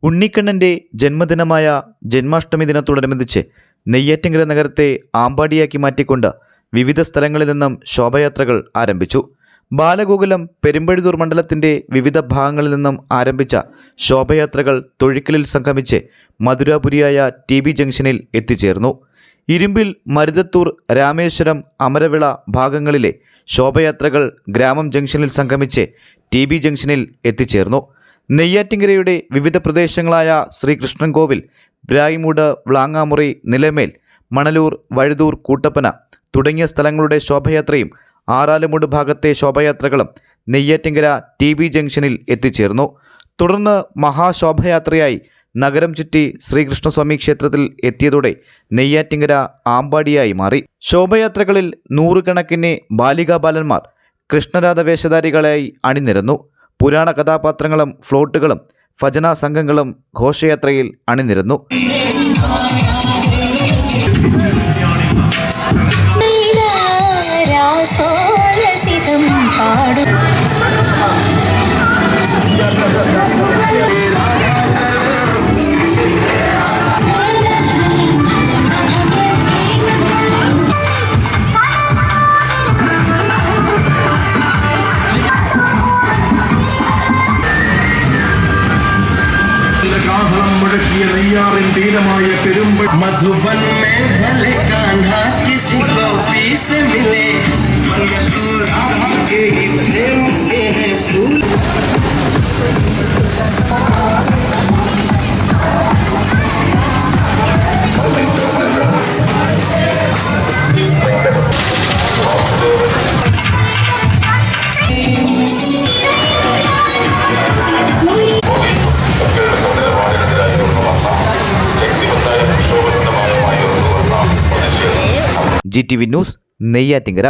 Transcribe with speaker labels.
Speaker 1: ഉണ്ണിക്കണ്ണൻ്റെ ജന്മദിനമായ ജന്മാഷ്ടമി ദിനത്തോടനുബന്ധിച്ച് നെയ്യാറ്റിൻകര നഗരത്തെ ആമ്പാടിയാക്കി മാറ്റിക്കൊണ്ട് വിവിധ സ്ഥലങ്ങളിൽ നിന്നും ശോഭയാത്രകൾ ആരംഭിച്ചു. ബാലഗോകുലം പെരുമ്പഴുതൂർ മണ്ഡലത്തിൻ്റെ വിവിധ ഭാഗങ്ങളിൽ നിന്നും ആരംഭിച്ച ശോഭയാത്രകൾ തൊഴിക്കലിൽ സംഗമിച്ച് മധുരാപുരിയായ TB ജംഗ്ഷനിൽ എത്തിച്ചേർന്നു. ഇരുമ്പിൽ, മരുതത്തൂർ, രാമേശ്വരം, അമരവിള ഭാഗങ്ങളിലെ ശോഭയാത്രകൾ ഗ്രാമം ജംഗ്ഷനിൽ സംഗമിച്ച് TB ജംഗ്ഷനിൽ എത്തിച്ചേർന്നു. നെയ്യാറ്റിൻകരയുടെ വിവിധ പ്രദേശങ്ങളായ ശ്രീകൃഷ്ണൻ കോവിൽ, ബ്രായിമൂട്, വ്ളാങ്ങാമുറി, നിലമേൽ, മണലൂർ, വഴുതൂർ, കൂട്ടപ്പന തുടങ്ങിയ സ്ഥലങ്ങളുടെ ശോഭയാത്രയും ആറാലുമൂട് ഭാഗത്തെ ശോഭയാത്രകളും നെയ്യാറ്റിൻകര TB ജംഗ്ഷനിൽ എത്തിച്ചേർന്നു. തുടർന്ന് മഹാശോഭയാത്രയായി നഗരം ചുറ്റി ശ്രീകൃഷ്ണസ്വാമി ക്ഷേത്രത്തിൽ എത്തിയതോടെ നെയ്യാറ്റിൻകര ആമ്പാടിയായി മാറി. ശോഭയാത്രകളിൽ നൂറുകണക്കിന് ബാലികാബാലന്മാർ കൃഷ്ണരാധ വേഷധാരികളായി അണിനിരന്നു. പുരാണ കഥാപാത്രങ്ങളും ഫ്ലോട്ടുകളും ഭജന സംഘങ്ങളും ഘോഷയാത്രയിൽ അണിനിരന്നു.
Speaker 2: मधुबन में भले कान्हा किसी को भी से मिले, के ही प्रेम के हैं फूल.
Speaker 1: GTV news, Neyyattinkara.